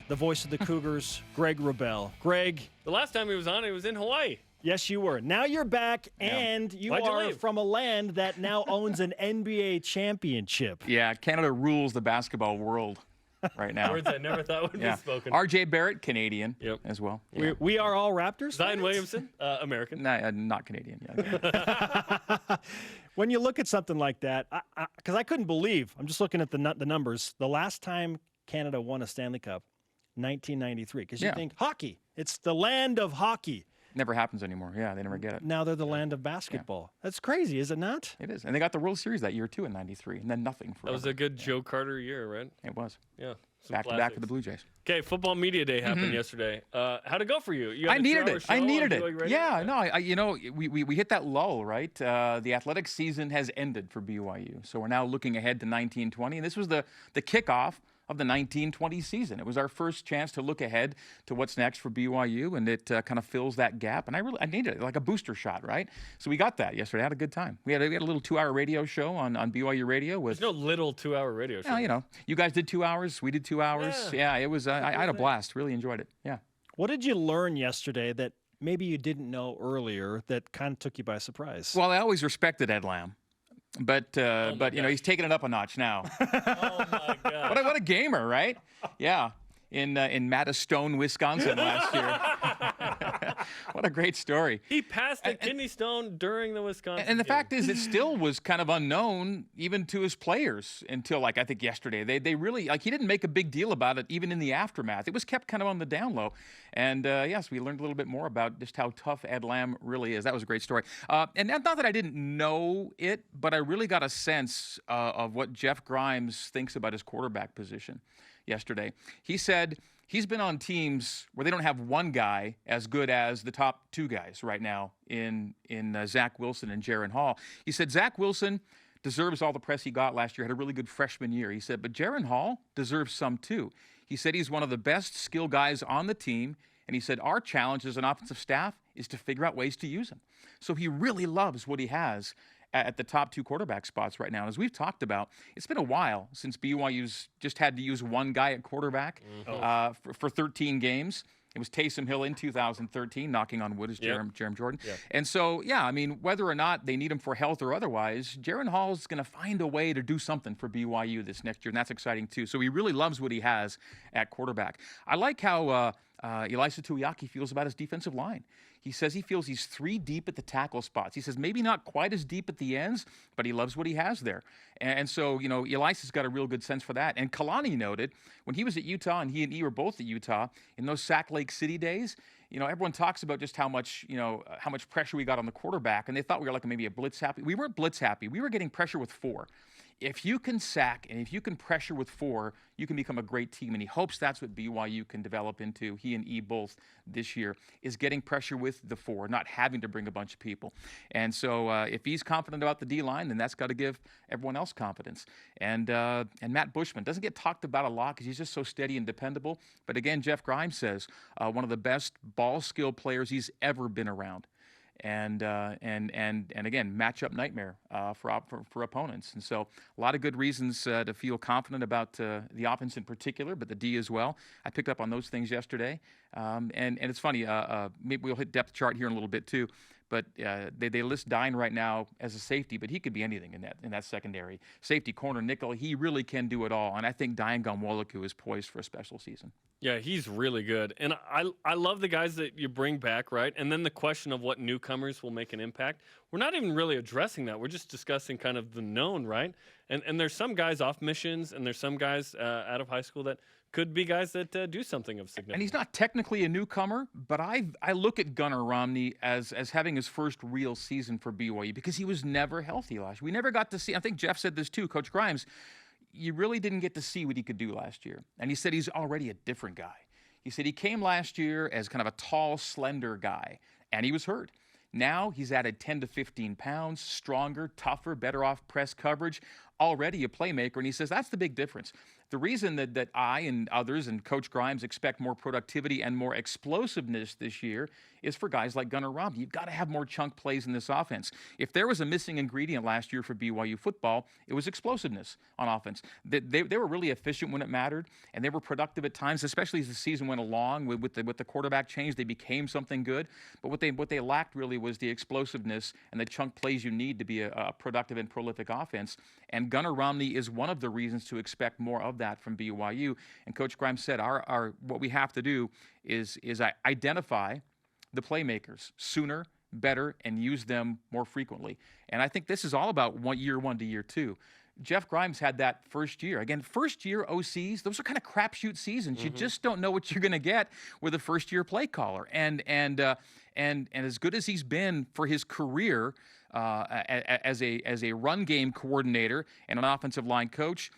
the voice of the Cougars, Greg Wrubell. Greg. The last time he was on, he was in Hawaii. Yes, you were. Now you're back, and you are from a land that now owns an NBA championship. Yeah, Canada rules the basketball world right now. Words I never thought would be spoken. R.J. Barrett, Canadian as well. Yeah. We are all Raptors? Zion Williamson, American. No, not Canadian. Yeah. When you look at something like that, because I couldn't believe, I'm just looking at the numbers, the last time Canada won a Stanley Cup, 1993, because you think hockey. It's the land of hockey. Never happens anymore. Yeah, they never get it. Now they're the land of basketball. Yeah. That's crazy, is it not? It is. And they got the World Series that year, too, in 93, and then nothing forever. That was a good Joe Carter year, right? It was. Yeah. Back for the Blue Jays. Okay, Football Media Day happened yesterday. How'd it go for you? I needed it. Yeah, no, we hit that lull, right? The athletic season has ended for BYU. So we're now looking ahead to 1920, and this was the kickoff of the 1920 season. It was our first chance to look ahead to what's next for BYU, and it kind of fills that gap. And I needed it, like a booster shot, right? So we got that yesterday. I had a good time. We had a little 2-hour radio show on BYU Radio. There's no little 2-hour radio show. Yeah, you guys did 2 hours. We did 2 hours. Yeah, it was. I had a blast. Really enjoyed it. Yeah. What did you learn yesterday that maybe you didn't know earlier that kind of took you by surprise? Well, I always respected Ed Lamb. But he's taking it up a notch now. Oh my God! What a gamer, right? Yeah, in Mattistone, Wisconsin last year. What a great story. He passed a kidney stone during the Wisconsin And the game. fact is, it still was kind of unknown even to his players until, I think yesterday. They really, he didn't make a big deal about it even in the aftermath. It was kept kind of on the down low. And, yes, we learned a little bit more about just how tough Ed Lamb really is. That was a great story. And not that I didn't know it, but I really got a sense of what Jeff Grimes thinks about his quarterback position yesterday. He said he's been on teams where they don't have one guy as good as the top two guys right now in Zach Wilson and Jaren Hall. He said Zach Wilson deserves all the press he got last year, had a really good freshman year. He said, but Jaren Hall deserves some too. He said he's one of the best skill guys on the team, and he said our challenge as an offensive staff is to figure out ways to use him. So he really loves what he has at the top two quarterback spots right now. And as we've talked about, it's been a while since BYU's just had to use one guy at quarterback for 13 games. It was Taysom Hill in 2013, knocking on wood, as Jerem Jordan. Yep. And so, whether or not they need him for health or otherwise, Jaren Hall is going to find a way to do something for BYU this next year, and that's exciting too. So he really loves what he has at quarterback. I like how Ilaisa Tuiaki feels about his defensive line. He says he feels he's 3 deep at the tackle spots. He says maybe not quite as deep at the ends, but he loves what he has there. And so, Ilaisa's got a real good sense for that. And Kalani noted when he was at Utah, and he and E were both at Utah, in those Sac Lake City days, everyone talks about just how much pressure we got on the quarterback, and they thought we were like maybe a blitz happy. We weren't blitz happy. We were getting pressure with 4. If you can sack and if you can pressure with 4, you can become a great team. And he hopes that's what BYU can develop into, he and E both this year, is getting pressure with the 4, not having to bring a bunch of people. And so if he's confident about the D-line, then that's got to give everyone else confidence. And Matt Bushman doesn't get talked about a lot because he's just so steady and dependable. But again, Jeff Grimes says one of the best ball skill players he's ever been around. And again, matchup nightmare for opponents. And so a lot of good reasons to feel confident about the offense in particular, but the D as well. I picked up on those things yesterday. And it's funny, maybe we'll hit depth chart here in a little bit too, but they list Dine right now as a safety, but he could be anything in that secondary. Safety, corner, nickel, he really can do it all. And I think Diane Gomwoloku is poised for a special season. Yeah, he's really good. And I love the guys that you bring back, right? And then the question of what newcomers will make an impact. We're not even really addressing that. We're just discussing kind of the known, right? And there's some guys off missions, and there's some guys out of high school that could be guys that do something of significance. And he's not technically a newcomer, but I look at Gunnar Romney as having his first real season for BYU because he was never healthy last year. We never got to see, I think Jeff said this too, Coach Grimes, you really didn't get to see what he could do last year. And he said he's already a different guy. He said he came last year as kind of a tall, slender guy, and he was hurt. Now he's added 10 to 15 pounds, stronger, tougher, better off press coverage, already a playmaker. And he says that's the big difference. The reason that I and others and Coach Grimes expect more productivity and more explosiveness this year is for guys like Gunnar Romney. You've got to have more chunk plays in this offense. If there was a missing ingredient last year for BYU football, it was explosiveness on offense. They were really efficient when it mattered, and they were productive at times, especially as the season went along. With the quarterback change, they became something good. But what they lacked really was the explosiveness and the chunk plays you need to be a productive and prolific offense. And Gunnar Romney is one of the reasons to expect more of that from BYU. And Coach Grimes said, our what we have to do is identify the playmakers sooner, better, and use them more frequently. And I think this is all about year one to year two. Jeff Grimes had that first year. Again, first-year OCs, those are kind of crapshoot seasons. You just don't know what you're going to get with a first-year play caller. And as good as he's been for his career as a run game coordinator and an offensive line coach,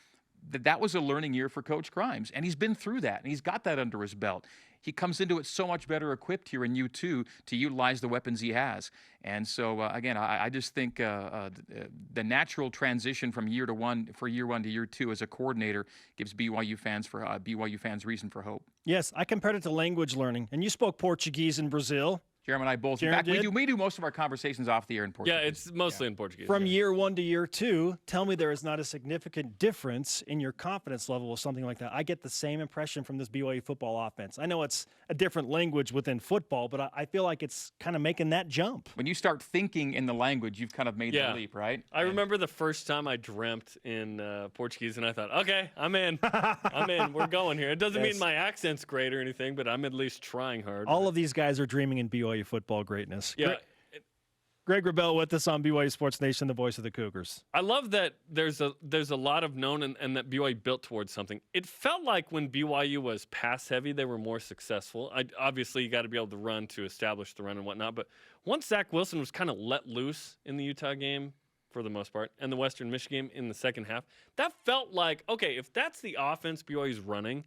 that was a learning year for Coach Grimes. And he's been through that, and he's got that under his belt. He comes into it so much better equipped here in U2 to utilize the weapons he has. And so, again, I just think the natural transition from year one to year two as a coordinator gives BYU fans reason for hope. Yes, I compared it to language learning. And you spoke Portuguese in Brazil. Jeremy and I both. Jaron in fact, we do most of our conversations off the air in Portuguese. Yeah, it's mostly in Portuguese. From year one to year two, tell me there is not a significant difference in your confidence level with something like that. I get the same impression from this BYU football offense. I know it's a different language within football, but I feel like it's kind of making that jump. When you start thinking in the language, you've kind of made the leap, right? I remember the first time I dreamt in Portuguese, and I thought, okay, I'm in. I'm in. We're going here. It doesn't mean my accent's great or anything, but I'm at least trying hard. All of these guys are dreaming in BYU football greatness. Yeah. Greg Wrubell with us on BYU Sports Nation, the voice of the Cougars. I love that there's a lot of known and that BYU built towards something. It felt like when BYU was pass heavy, they were more successful. Obviously, you got to be able to run to establish the run and whatnot. But once Zach Wilson was kind of let loose in the Utah game, for the most part, and the Western Michigan game in the second half, that felt like, okay, if that's the offense BYU's running,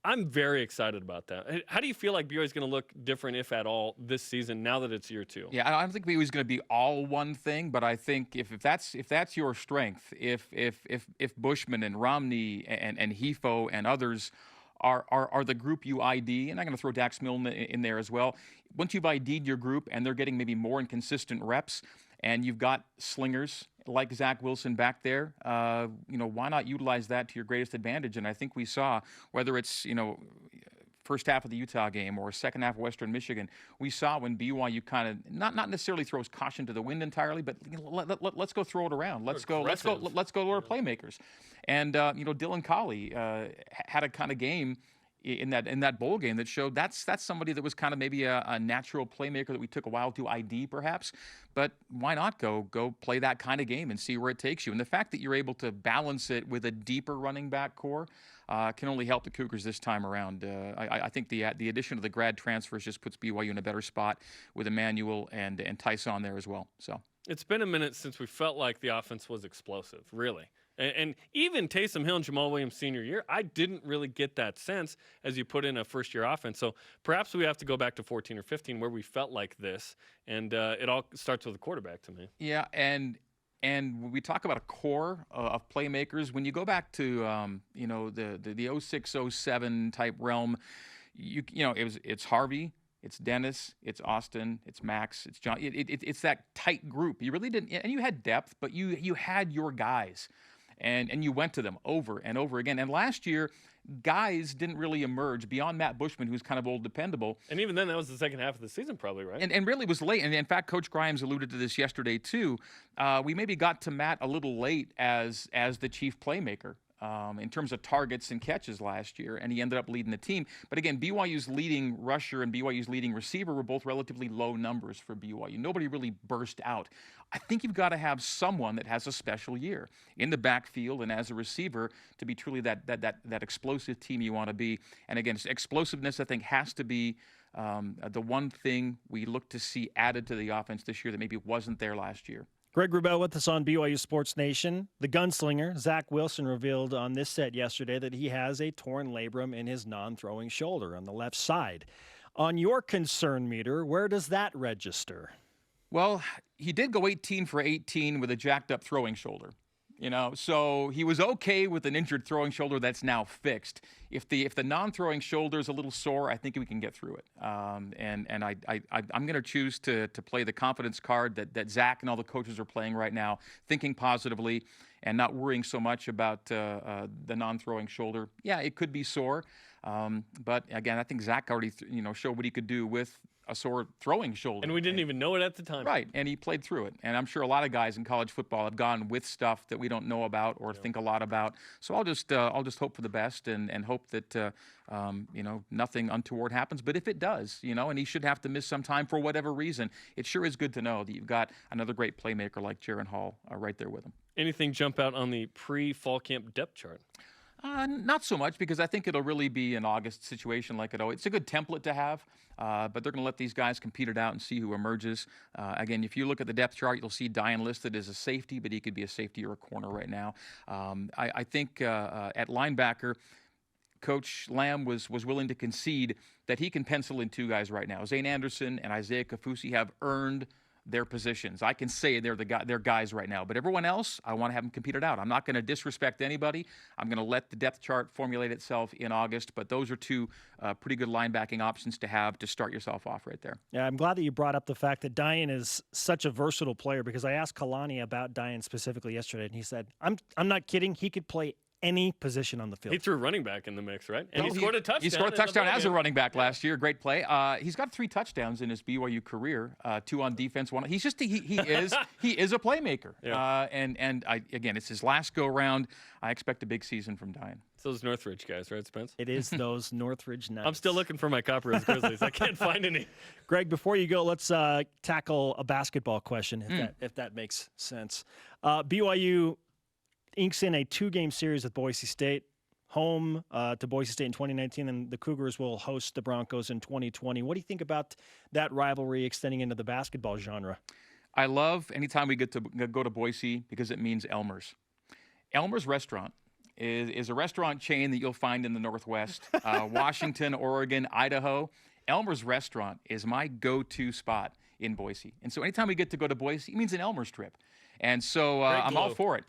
I'm very excited about that. How do you feel like BYU is going to look different, if at all, this season now that it's year two? Yeah, I don't think BYU is going to be all one thing, but I think if that's your strength, if Bushman and Romney and Hefo and others are the group you ID, and I'm going to throw Dax Milne in there as well. Once you've ID'd your group and they're getting maybe more inconsistent reps, and you've got slingers like Zach Wilson back there, why not utilize that to your greatest advantage? And I think we saw, whether it's, first half of the Utah game or second half of Western Michigan, we saw when BYU kind of not necessarily throws caution to the wind entirely, but let's go throw it around. Let's go to our playmakers. And Dylan Collie had a kind of game in that bowl game that showed that's somebody that was kind of maybe a natural playmaker that we took a while to ID perhaps, but why not go play that kind of game and see where it takes you? And the fact that you're able to balance it with a deeper running back core can only help the Cougars this time around. I think the addition of the grad transfers just puts BYU in a better spot with Emmanuel and Tyson there as well. So it's been a minute since we felt like the offense was explosive, really. And even Taysom Hill and Jamal Williams' senior year, I didn't really get that sense as you put in a first-year offense. So perhaps we have to go back to 14 or 15 where we felt like this, and it all starts with the quarterback to me. Yeah, and when we talk about a core of playmakers, when you go back to the 06, 07 type realm, it's Harvey, it's Dennis, it's Austin, it's Max, it's John. It's that tight group. You really didn't, and you had depth, but you had your guys. And you went to them over and over again. And last year, guys didn't really emerge beyond Matt Bushman, who's kind of old dependable. And even then, that was the second half of the season probably, right? And really was late. And in fact, Coach Grimes alluded to this yesterday too. We maybe got to Matt a little late as the chief playmaker. In terms of targets and catches last year, and he ended up leading the team. But again, BYU's leading rusher and BYU's leading receiver were both relatively low numbers for BYU. Nobody really burst out. I think you've got to have someone that has a special year in the backfield and as a receiver to be truly that explosive team you want to be. And again, explosiveness, I think, has to be the one thing we look to see added to the offense this year that maybe wasn't there last year. Greg Wrubell with us on BYU Sports Nation. The gunslinger, Zach Wilson, revealed on this set yesterday that he has a torn labrum in his non-throwing shoulder on the left side. On your concern meter, where does that register? Well, he did go 18 for 18 with a jacked up throwing shoulder. So he was okay with an injured throwing shoulder that's now fixed. If the non-throwing shoulder is a little sore, I think we can get through it. I'm going to choose to play the confidence card that Zach and all the coaches are playing right now, thinking positively and not worrying so much about the non-throwing shoulder. Yeah, it could be sore, but again, I think Zach already showed what he could do with a sore throwing shoulder. And we didn't even know it at the time. Right, and he played through it. And I'm sure a lot of guys in college football have gone with stuff that we don't know about or think a lot about. So I'll just hope for the best and hope that nothing untoward happens. But if it does, and he should have to miss some time for whatever reason, it sure is good to know that you've got another great playmaker like Jaron Hall right there with him. Anything jump out on the pre-fall camp depth chart? Not so much, because I think it'll really be an August situation like it always. It's a good template to have, but they're going to let these guys compete it out and see who emerges. Again, if you look at the depth chart, you'll see Dian listed as a safety, but he could be a safety or a corner right now. I think at linebacker, Coach Lamb was willing to concede that he can pencil in two guys right now. Zane Anderson and Isaiah Kafusi have earned their positions. I can say they're guys right now, but everyone else, I want to have them compete it out. I'm not going to disrespect anybody. I'm going to let the depth chart formulate itself in August, but those are two pretty good linebacking options to have to start yourself off right there. Yeah, I'm glad that you brought up the fact that Dian is such a versatile player, because I asked Kalani about Dian specifically yesterday, and he said, I'm not kidding, he could play any position on the field. He threw running back in the mix, right? And he scored a touchdown. He scored a touchdown as a running back last year. Great play. He's got 3 touchdowns in his BYU career, 2 on defense, 1. He's just he is a playmaker. Yeah. Again, it's his last go round. I expect a big season from Dian. It's those Northridge guys, right, Spence? It is those Northridge Knights. I'm still looking for my Copper Rose Grizzlies. I can't find any. Greg, before you go, let's tackle a basketball question, if that makes sense. BYU inks in a 2-game series with Boise State, home to Boise State in 2019, and the Cougars will host the Broncos in 2020. What do you think about that rivalry extending into the basketball genre? I love anytime we get to go to Boise, because it means Elmer's. Elmer's Restaurant is a restaurant chain that you'll find in the Northwest, Washington, Oregon, Idaho. Elmer's Restaurant is my go-to spot in Boise. And so anytime we get to go to Boise, it means an Elmer's trip. And so I'm all for it.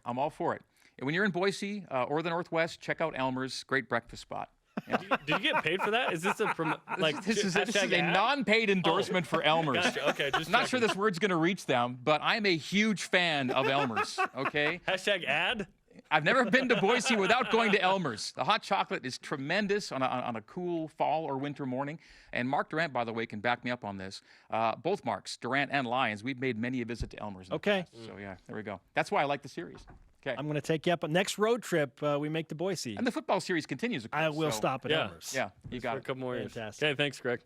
And when you're in Boise or the Northwest, check out Elmer's. Great breakfast spot. Yeah. Did you get paid for that? Is this this is a non-paid endorsement for Elmer's. Gotcha. Okay, just I'm not sure this word's going to reach them, but I'm a huge fan of Elmer's. Okay. # ad. I've never been to Boise without going to Elmer's. The hot chocolate is tremendous on a cool fall or winter morning. And Mark Durant, by the way, can back me up on this. Both Marks, Durant and Lyons, we've made many a visit to Elmer's. Okay. So, yeah, there we go. That's why I like the series. Okay. I'm going to take you up. Next road trip, we make to Boise. And the football series continues, of course. I will stop at Elmer's. Yeah, you got it. For a couple more years. Fantastic. Okay, thanks, Greg.